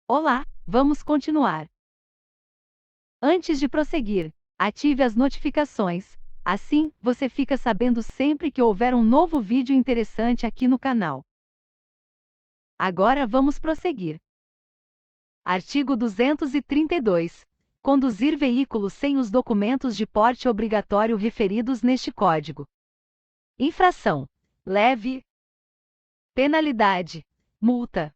Olá, vamos continuar. Antes de prosseguir, ative as notificações. Assim, você fica sabendo sempre que houver um novo vídeo interessante aqui no canal. Agora vamos prosseguir. Artigo 232. Conduzir veículo sem os documentos de porte obrigatório referidos neste Código. Infração: leve. Penalidade: multa.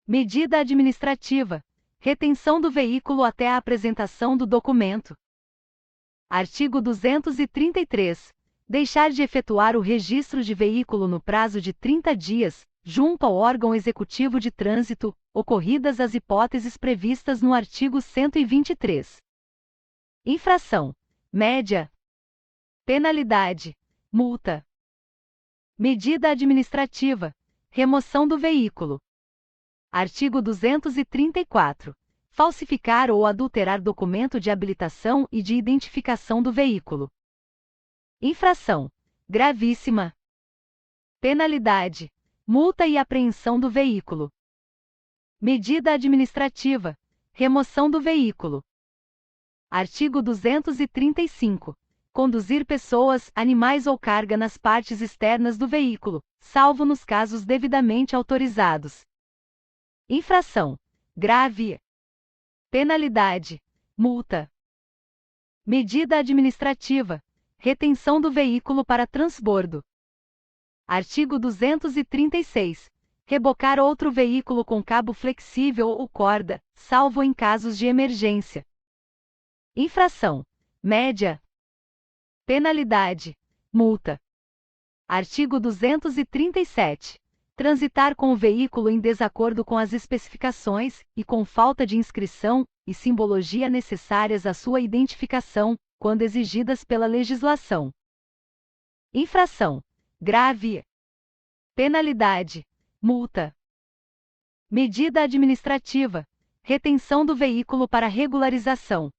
Medida administrativa: retenção do veículo até a apresentação do documento. Artigo 233. Deixar de efetuar o registro de veículo no prazo de 30 dias, junto ao órgão executivo de trânsito, ocorridas as hipóteses previstas no artigo 123. Infração: média. Penalidade: multa. Medida administrativa: remoção do veículo. Artigo 234. Falsificar ou adulterar documento de habilitação e de identificação do veículo. Infração: gravíssima. Penalidade: multa e apreensão do veículo. Medida administrativa: remoção do veículo. Artigo 235. Conduzir pessoas, animais ou carga nas partes externas do veículo, salvo nos casos devidamente autorizados. Infração: grave. Penalidade: multa. Medida administrativa: retenção do veículo para transbordo. Artigo 236. Rebocar outro veículo com cabo flexível ou corda, salvo em casos de emergência. Infração: média. Penalidade: multa. Artigo 237. Transitar com o veículo em desacordo com as especificações, e com falta de inscrição e simbologia necessárias à sua identificação, quando exigidas pela legislação. Infração: grave. Penalidade: multa. Medida administrativa: retenção do veículo para regularização.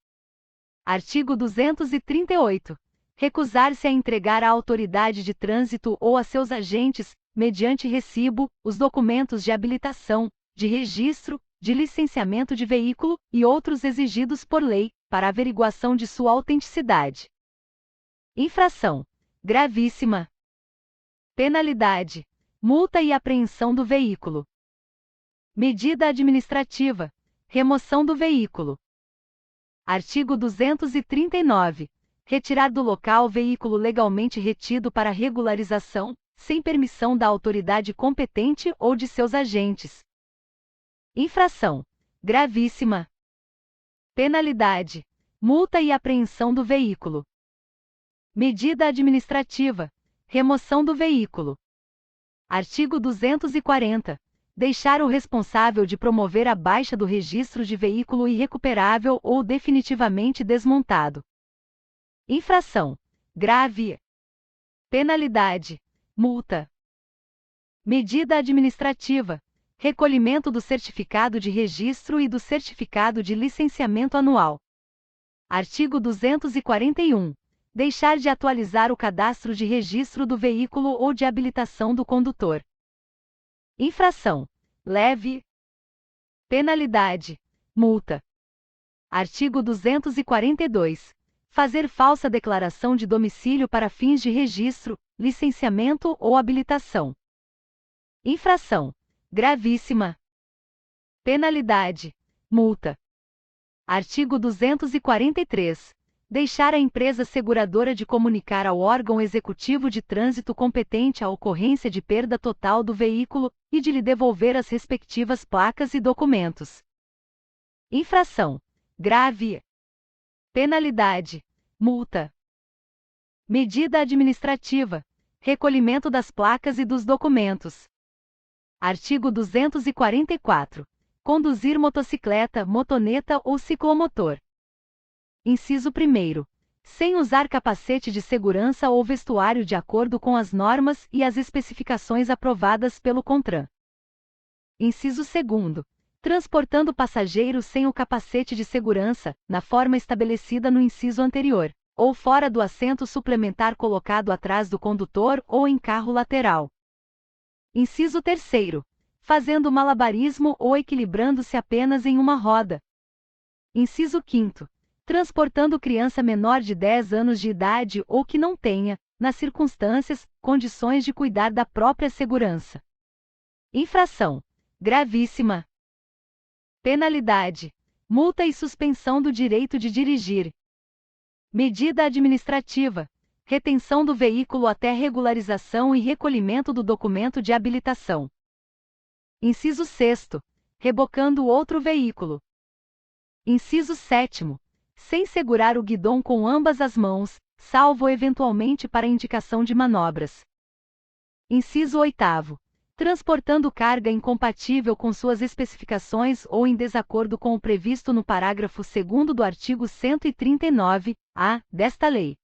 Artigo 238. Recusar-se a entregar à autoridade de trânsito ou a seus agentes, mediante recibo, os documentos de habilitação, de registro, de licenciamento de veículo e outros exigidos por lei, para averiguação de sua autenticidade. Infração: gravíssima. Penalidade: multa e apreensão do veículo. Medida administrativa: remoção do veículo. Artigo 239. Retirar do local veículo legalmente retido para regularização, sem permissão da autoridade competente ou de seus agentes. Infração: gravíssima. Penalidade: multa e apreensão do veículo. Medida administrativa: remoção do veículo. Artigo 240. Deixar o responsável de promover a baixa do registro de veículo irrecuperável ou definitivamente desmontado. Infração: grave. Penalidade: multa. Medida administrativa: recolhimento do certificado de registro e do certificado de licenciamento anual. Artigo 241. Deixar de atualizar o cadastro de registro do veículo ou de habilitação do condutor. Infração: leve. Penalidade: multa. Artigo 242. Fazer falsa declaração de domicílio para fins de registro, licenciamento ou habilitação. Infração: gravíssima. Penalidade: multa. Artigo 243. Deixar a empresa seguradora de comunicar ao órgão executivo de trânsito competente a ocorrência de perda total do veículo, e de lhe devolver as respectivas placas e documentos. Infração: grave. Penalidade: multa. Medida administrativa: recolhimento das placas e dos documentos. Artigo 244. Conduzir motocicleta, motoneta ou ciclomotor. Inciso 1º. Sem usar capacete de segurança ou vestuário de acordo com as normas e as especificações aprovadas pelo CONTRAN. Inciso 2º. Transportando passageiros sem o capacete de segurança, na forma estabelecida no inciso anterior, ou fora do assento suplementar colocado atrás do condutor ou em carro lateral. Inciso 3º. fazendo malabarismo ou equilibrando-se apenas em uma roda. Inciso 5º. Transportando criança menor de 10 anos de idade ou que não tenha, nas circunstâncias, condições de cuidar da própria segurança. Infração gravíssima. Penalidade: multa e suspensão do direito de dirigir. Medida administrativa: retenção do veículo até regularização e recolhimento do documento de habilitação. Inciso 6º. Rebocando outro veículo. Inciso 7º. Sem segurar o guidão com ambas as mãos, salvo eventualmente para indicação de manobras. Inciso 8º. Transportando carga incompatível com suas especificações ou em desacordo com o previsto no parágrafo 2º do artigo 139-A desta lei.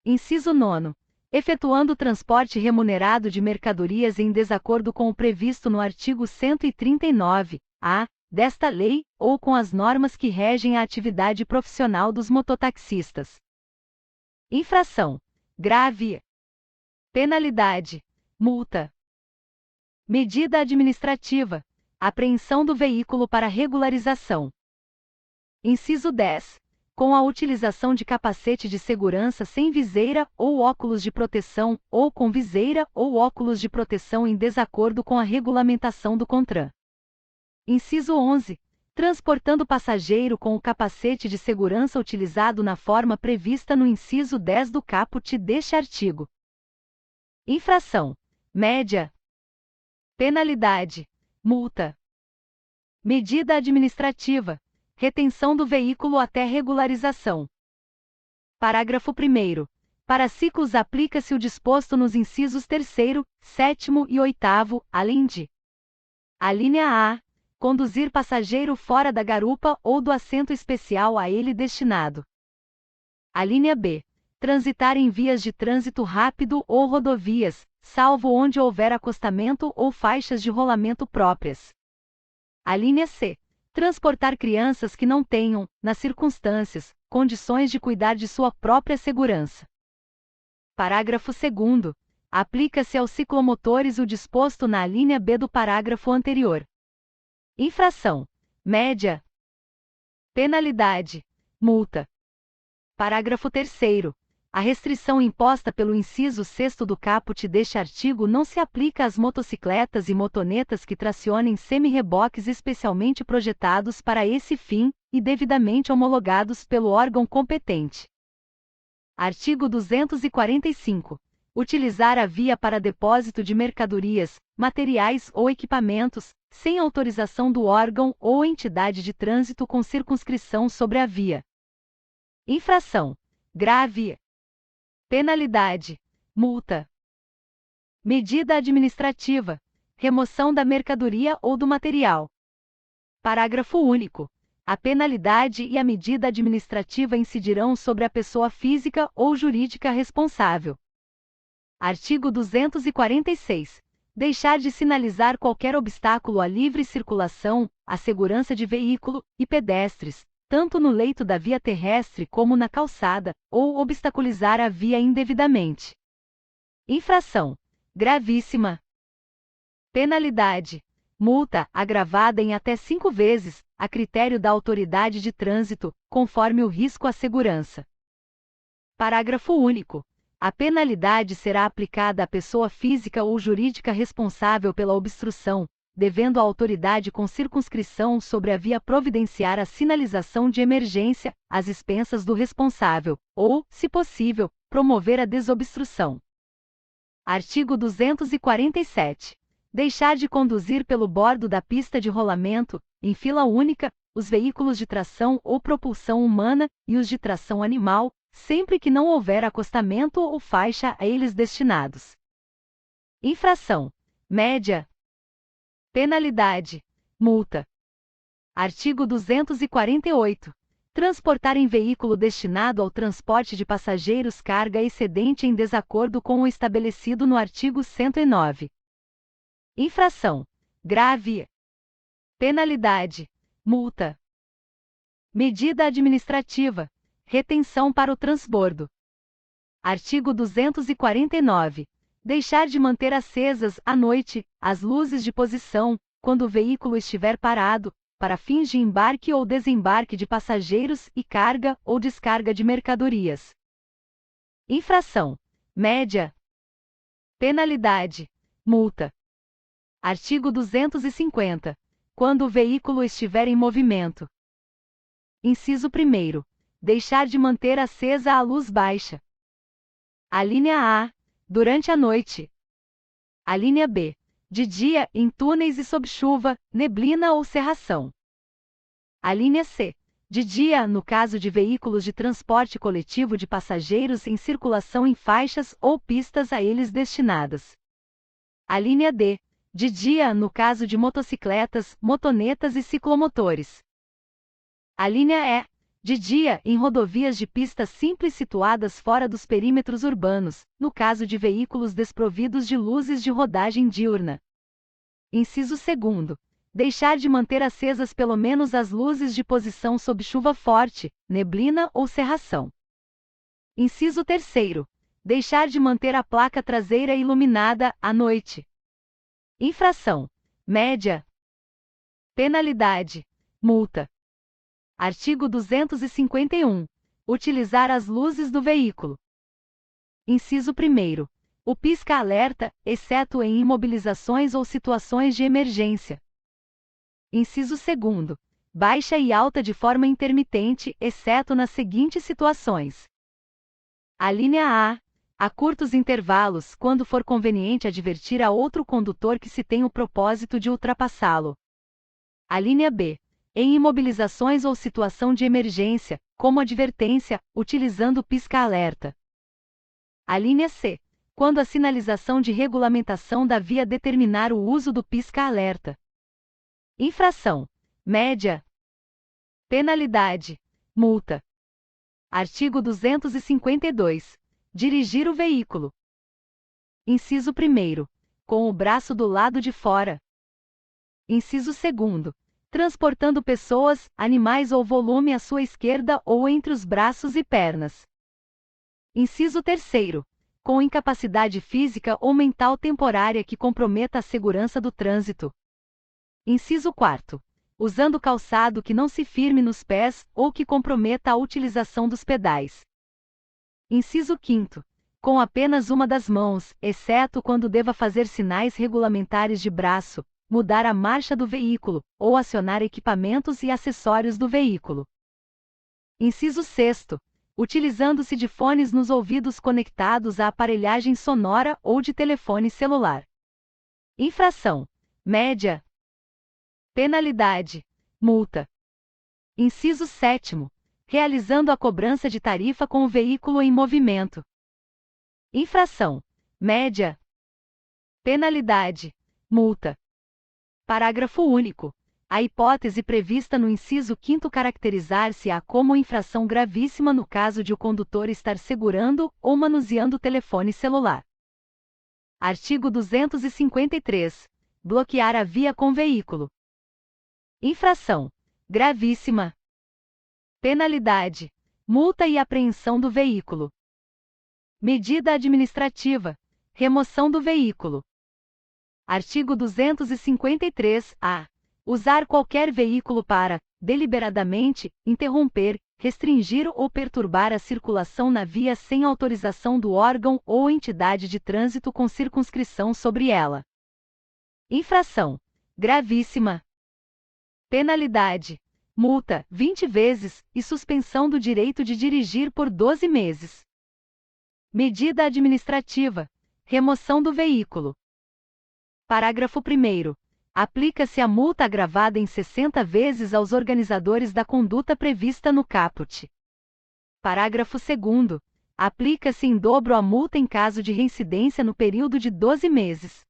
Inciso 9º. Efetuando transporte remunerado de mercadorias em desacordo com o previsto no artigo 139-A desta lei, ou com as normas que regem a atividade profissional dos mototaxistas. Infração grave. Penalidade: multa. Medida administrativa: apreensão do veículo para regularização. Inciso 10. Com a utilização de capacete de segurança sem viseira ou óculos de proteção, ou com viseira ou óculos de proteção em desacordo com a regulamentação do CONTRAN. Inciso 11. Transportando passageiro com o capacete de segurança utilizado na forma prevista no inciso 10 do caput deste artigo. Infração média. Penalidade: multa. Medida administrativa: retenção do veículo até regularização. Parágrafo 1º. Para ciclos aplica-se o disposto nos incisos 3º, 7º e 8º, além de: alínea A. Conduzir passageiro fora da garupa ou do assento especial a ele destinado. Alínea B. Transitar em vias de trânsito rápido ou rodovias, salvo onde houver acostamento ou faixas de rolamento próprias. Alínea C. Transportar crianças que não tenham, nas circunstâncias, condições de cuidar de sua própria segurança. Parágrafo 2º. Aplica-se aos ciclomotores o disposto na alínea B do parágrafo anterior. Infração média. Penalidade: multa. Parágrafo 3º. A restrição imposta pelo inciso 6º do caput deste artigo não se aplica às motocicletas e motonetas que tracionem semi-reboques especialmente projetados para esse fim, e devidamente homologados pelo órgão competente. Artigo 245. Utilizar a via para depósito de mercadorias, materiais ou equipamentos, sem autorização do órgão ou entidade de trânsito com circunscrição sobre a via. Infração grave. Penalidade: multa. Medida administrativa: remoção da mercadoria ou do material. Parágrafo único. A penalidade e a medida administrativa incidirão sobre a pessoa física ou jurídica responsável. Artigo 246. Deixar de sinalizar qualquer obstáculo à livre circulação, à segurança de veículo e pedestres, tanto no leito da via terrestre como na calçada, ou obstaculizar a via indevidamente. Infração gravíssima. Penalidade: multa, agravada em até 5 vezes, a critério da autoridade de trânsito, conforme o risco à segurança. Parágrafo único. A penalidade será aplicada à pessoa física ou jurídica responsável pela obstrução, devendo a autoridade com circunscrição sobre a via providenciar a sinalização de emergência, às expensas do responsável, ou, se possível, promover a desobstrução. Artigo 247. Deixar de conduzir pelo bordo da pista de rolamento, em fila única, os veículos de tração ou propulsão humana e os de tração animal, sempre que não houver acostamento ou faixa a eles destinados. Infração média. Penalidade: multa. Artigo 248. Transportar em veículo destinado ao transporte de passageiros carga excedente em desacordo com o estabelecido no artigo 109. Infração grave. Penalidade: multa. Medida administrativa: retenção para o transbordo. Artigo 249. Deixar de manter acesas, à noite, as luzes de posição, quando o veículo estiver parado, para fins de embarque ou desembarque de passageiros e carga ou descarga de mercadorias. Infração: média. Penalidade: multa. Artigo 250. Quando o veículo estiver em movimento. Inciso 1º. Deixar de manter acesa a luz baixa. Alínea A. Durante a noite. Alínea B. De dia, em túneis e sob chuva, neblina ou cerração. Alínea C. De dia, no caso de veículos de transporte coletivo de passageiros em circulação em faixas ou pistas a eles destinadas. Alínea D. De dia, no caso de motocicletas, motonetas e ciclomotores. Alínea E. De dia, em rodovias de pista simples situadas fora dos perímetros urbanos, no caso de veículos desprovidos de luzes de rodagem diurna. Inciso 2º. Deixar de manter acesas pelo menos as luzes de posição sob chuva forte, neblina ou cerração. Inciso 3º. Deixar de manter a placa traseira iluminada, à noite. Infração: média. Penalidade: multa. Artigo 251. Utilizar as luzes do veículo. Inciso 1º. O pisca-alerta, exceto em imobilizações ou situações de emergência. Inciso 2º. Baixa e alta de forma intermitente, exceto nas seguintes situações. Alínea A. A curtos intervalos, quando for conveniente advertir a outro condutor que se tem o propósito de ultrapassá-lo. Alínea B. Em imobilizações ou situação de emergência, como advertência, utilizando pisca-alerta. Alínea C. Quando a sinalização de regulamentação da via determinar o uso do pisca-alerta. Infração: média. Penalidade: multa. Artigo 252. Dirigir o veículo. Inciso 1º. Com o braço do lado de fora. Inciso 2º. Transportando pessoas, animais ou volume à sua esquerda ou entre os braços e pernas. Inciso 3º. Com incapacidade física ou mental temporária que comprometa a segurança do trânsito. Inciso 4º. Usando calçado que não se firme nos pés ou que comprometa a utilização dos pedais. Inciso 5º. Com apenas uma das mãos, exceto quando deva fazer sinais regulamentares de braço, mudar a marcha do veículo, ou acionar equipamentos e acessórios do veículo. Inciso 6º. Utilizando-se de fones nos ouvidos conectados à aparelhagem sonora ou de telefone celular. Infração: média. Penalidade: multa. Inciso 7º. Realizando a cobrança de tarifa com o veículo em movimento. Infração: média. Penalidade: multa. Parágrafo único. A hipótese prevista no inciso 5º caracterizar-se-á como infração gravíssima no caso de o condutor estar segurando ou manuseando o telefone celular. Artigo 253. Bloquear a via com veículo. Infração: gravíssima. Penalidade: multa e apreensão do veículo. Medida administrativa: remoção do veículo. Artigo 253-A. Usar qualquer veículo para, deliberadamente, interromper, restringir ou perturbar a circulação na via sem autorização do órgão ou entidade de trânsito com circunscrição sobre ela. Infração: gravíssima. Penalidade: multa, 20 vezes, e suspensão do direito de dirigir por 12 meses. Medida administrativa: remoção do veículo. Parágrafo 1º. Aplica-se a multa agravada em 60 vezes aos organizadores da conduta prevista no caput. Parágrafo 2º. Aplica-se em dobro a multa em caso de reincidência no período de 12 meses.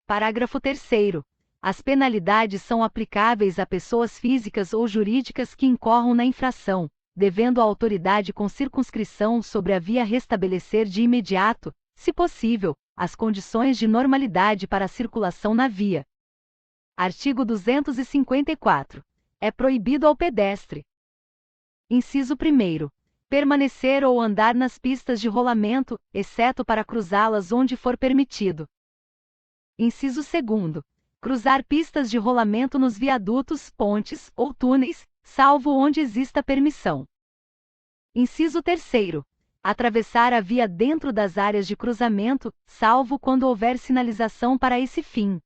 Parágrafo 3º. As penalidades são aplicáveis a pessoas físicas ou jurídicas que incorram na infração, devendo a autoridade com circunscrição sobre a via restabelecer de imediato, se possível, as condições de normalidade para a circulação na via. Artigo 254. É proibido ao pedestre. Inciso 1º. Permanecer ou andar nas pistas de rolamento, exceto para cruzá-las onde for permitido. Inciso 2º. Cruzar pistas de rolamento nos viadutos, pontes ou túneis, salvo onde exista permissão. Inciso 3º. Atravessar a via dentro das áreas de cruzamento, salvo quando houver sinalização para esse fim.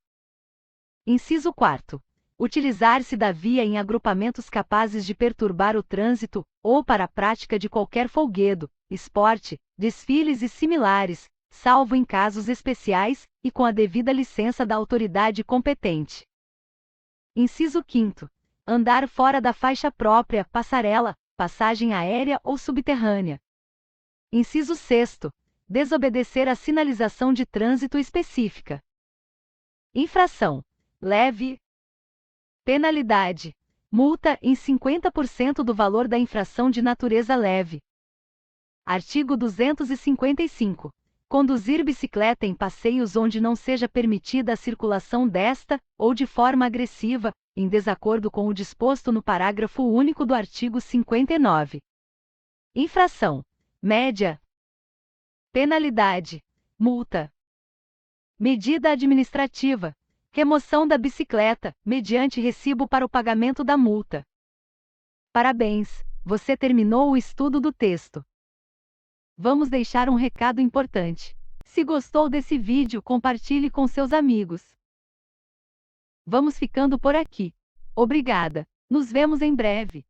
Inciso 4º. Utilizar-se da via em agrupamentos capazes de perturbar o trânsito, ou para a prática de qualquer folguedo, esporte, desfiles e similares, salvo em casos especiais, e com a devida licença da autoridade competente. Inciso 5º. Andar fora da faixa própria, passarela, passagem aérea ou subterrânea. Inciso 6º. Desobedecer a sinalização de trânsito específica. Infração leve. Penalidade: multa em 50% do valor da infração de natureza leve. Artigo 255. Conduzir bicicleta em passeios onde não seja permitida a circulação desta, ou de forma agressiva, em desacordo com o disposto no parágrafo único do artigo 59. Infração média. Penalidade: multa. Medida administrativa: remoção da bicicleta, mediante recibo para o pagamento da multa. Parabéns, você terminou o estudo do texto. Vamos deixar um recado importante. Se gostou desse vídeo, compartilhe com seus amigos. Vamos ficando por aqui. Obrigada. Nos vemos em breve.